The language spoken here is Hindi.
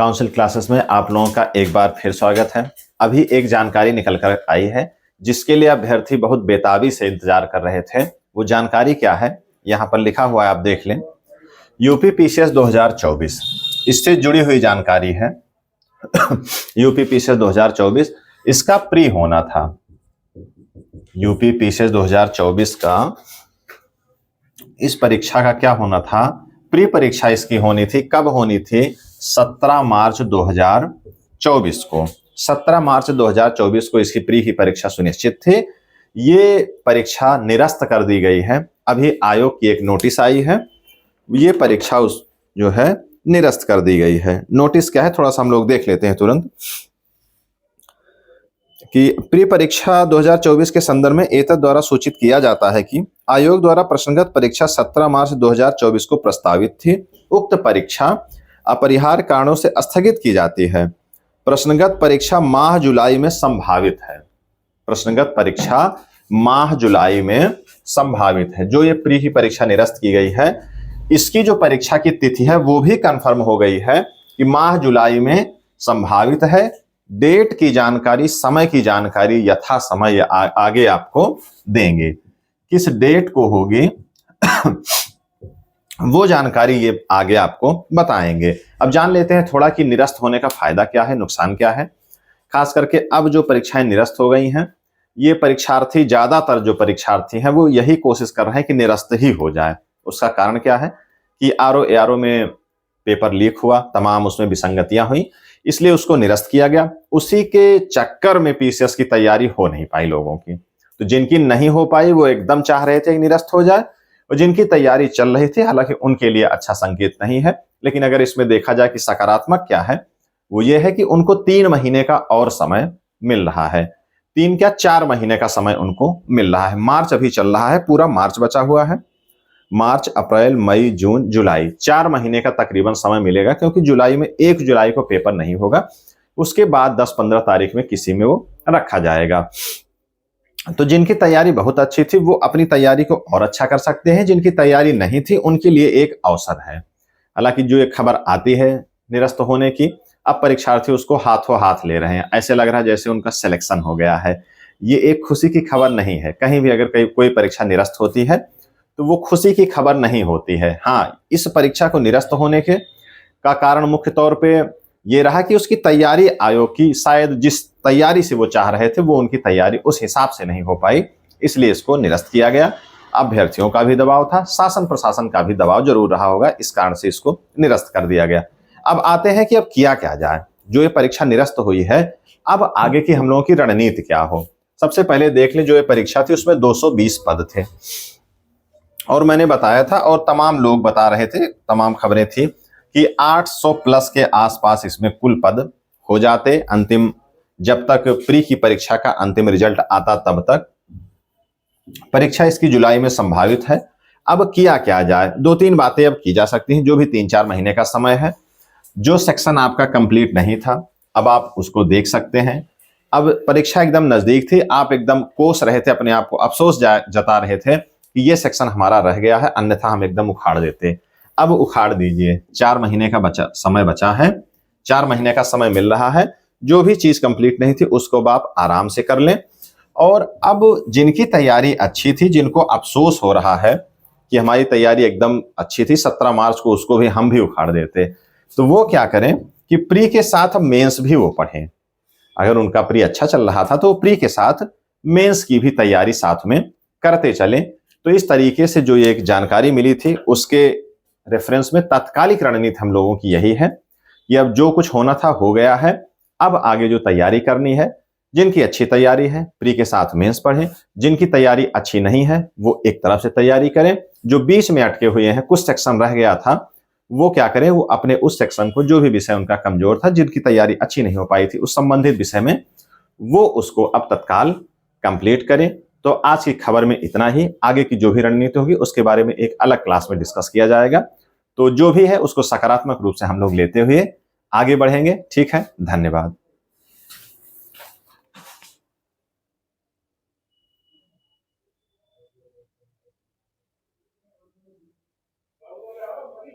काउंसिल क्लासेस में आप लोगों का एक बार फिर स्वागत है। अभी एक जानकारी निकल कर आई है जिसके लिए अभ्यर्थी बहुत बेताबी से इंतजार कर रहे थे। वो जानकारी क्या है, यहाँ पर लिखा हुआ है, आप देख लें। यूपी पीसीएस 2024 इससे जुड़ी हुई जानकारी है। यूपी पीसीएस 2024 इसका प्री होना था। यूपी पीसीएस 2024 का इस परीक्षा का क्या होना था, प्री परीक्षा इसकी होनी थी। कब होनी थी? 17 मार्च 2024 को। 17 मार्च 2024 को इसकी प्री की परीक्षा सुनिश्चित थी। ये परीक्षा निरस्त कर दी गई है। अभी आयोग की एक नोटिस आई है, ये परीक्षा जो है निरस्त कर दी गई है। नोटिस क्या है, थोड़ा सा हम लोग देख लेते हैं तुरंत कि प्री परीक्षा 2024 के संदर्भ में एतद द्वारा सूचित किया जाता है कि आयोग द्वारा प्रश्नगत परीक्षा 17 मार्च 2024 को प्रस्तावित थी। उक्त परीक्षा अपरिहार्य कारणों से स्थगित की जाती है। प्रश्नगत परीक्षा माह जुलाई में संभावित है। प्रश्नगत परीक्षा माह जुलाई में संभावित है। जो ये प्री की परीक्षा निरस्त की गई है, इसकी जो परीक्षा की तिथि है वो भी कंफर्म हो गई है कि माह जुलाई में संभावित है। डेट की जानकारी, समय की जानकारी यथा समय आगे आपको देंगे। किस डेट को होगी वो जानकारी ये आगे आपको बताएंगे। अब जान लेते हैं थोड़ा कि निरस्त होने का फायदा क्या है, नुकसान क्या है। खास करके अब जो परीक्षाएं निरस्त हो गई हैं, ये परीक्षार्थी, ज्यादातर जो परीक्षार्थी हैं वो यही कोशिश कर रहे हैं कि निरस्त ही हो जाए। उसका कारण क्या है कि आरओ में पेपर लीक हुआ, तमाम उसमें विसंगतियां हुई, इसलिए उसको निरस्त किया गया। उसी के चक्कर में पीसीएस की तैयारी हो नहीं पाई लोगों की। तो जिनकी नहीं हो पाई वो एकदम चाह रहे थे कि निरस्त हो जाए, और जिनकी तैयारी चल रही थी, हालांकि उनके लिए अच्छा संकेत नहीं है। लेकिन अगर इसमें देखा जाए कि सकारात्मक क्या है, वो ये है कि उनको 3 महीने का और समय मिल रहा है। 3 क्या 4 महीने का समय उनको मिल रहा है। मार्च अभी चल रहा है, पूरा मार्च बचा हुआ है। मार्च, अप्रैल, मई, जून, जुलाई, 4 महीने का तकरीबन समय मिलेगा, क्योंकि जुलाई में 1 जुलाई को पेपर नहीं होगा। उसके बाद 10-15 तारीख में किसी में वो रखा जाएगा। तो जिनकी तैयारी बहुत अच्छी थी वो अपनी तैयारी को और अच्छा कर सकते हैं। जिनकी तैयारी नहीं थी उनके लिए एक अवसर है। हालांकि जो एक खबर आती है निरस्त होने की, अब परीक्षार्थी उसको हाथों हाथ ले रहे हैं। ऐसे लग रहा है जैसे उनका सिलेक्शन हो गया है। ये एक खुशी की खबर नहीं है। कहीं भी अगर कोई परीक्षा निरस्त होती है तो वो खुशी की खबर नहीं होती है। हाँ, इस परीक्षा को निरस्त होने का कारण मुख्य तौर पे ये रहा कि उसकी तैयारी, आयोग की शायद जिस तैयारी से वो चाह रहे थे वो उनकी तैयारी उस हिसाब से नहीं हो पाई, इसलिए इसको निरस्त किया गया। अभ्यर्थियों का भी दबाव था, शासन प्रशासन का भी दबाव जरूर रहा होगा, इस कारण से इसको निरस्त कर दिया गया। अब आते हैं कि अब किया क्या जाए। जो ये परीक्षा निरस्त हुई है, अब आगे की हम लोगों की रणनीति क्या हो। सबसे पहले देख लें, जो ये परीक्षा थी उसमें 220 पद थे, और मैंने बताया था और तमाम लोग बता रहे थे, तमाम खबरें थी कि 800 प्लस के आसपास इसमें कुल पद हो जाते अंतिम, जब तक प्री की परीक्षा का अंतिम रिजल्ट आता तब तक। परीक्षा इसकी जुलाई में संभावित है। अब किया क्या जाए, 2-3 बातें अब की जा सकती हैं। जो भी 3-4 महीने का समय है, जो सेक्शन आपका कंप्लीट नहीं था अब आप उसको देख सकते हैं। अब परीक्षा एकदम नजदीक थी, आप एकदम कोस रहे थे, अपने आप को अफसोस जता रहे थे कि ये सेक्शन हमारा रह गया है, अन्यथा हम एकदम उखाड़ देते। अब उखाड़ दीजिए। 4 महीने का समय बचा है। 4 महीने का समय मिल रहा है। जो भी चीज कंप्लीट नहीं थी उसको आप आराम से कर लें। और अब जिनकी तैयारी अच्छी थी, जिनको अफसोस हो रहा है कि हमारी तैयारी एकदम अच्छी थी 17 मार्च को, उसको भी हम भी उखाड़ देते, तो वो क्या करें कि प्री के साथ मेंस भी वो पढ़ें। अगर उनका प्री अच्छा चल रहा था तो प्री के साथ मेंस की भी तैयारी साथ में करते चलें। तो इस तरीके से जो ये एक जानकारी मिली थी उसके रेफरेंस में तात्कालिक रणनीति हम लोगों की यही है कि अब जो कुछ होना था हो गया है। अब आगे जो तैयारी करनी है, जिनकी अच्छी तैयारी है प्री के साथ मेंस पढ़ें, जिनकी तैयारी अच्छी नहीं है वो एक तरफ से तैयारी करें। जो बीच में अटके हुए हैं, कुछ सेक्शन रह गया था, वो क्या करें, वो अपने उस सेक्शन को, जो भी विषय उनका कमजोर था, जिनकी तैयारी अच्छी नहीं हो पाई थी उस संबंधित विषय में, वो उसको अब तत्काल कंप्लीट करें। तो आज की खबर में इतना ही। आगे की जो भी रणनीति होगी उसके बारे में एक अलग क्लास में डिस्कस किया जाएगा। तो जो भी है उसको सकारात्मक रूप से हम लोग लेते हुए आगे बढ़ेंगे। ठीक है, धन्यवाद।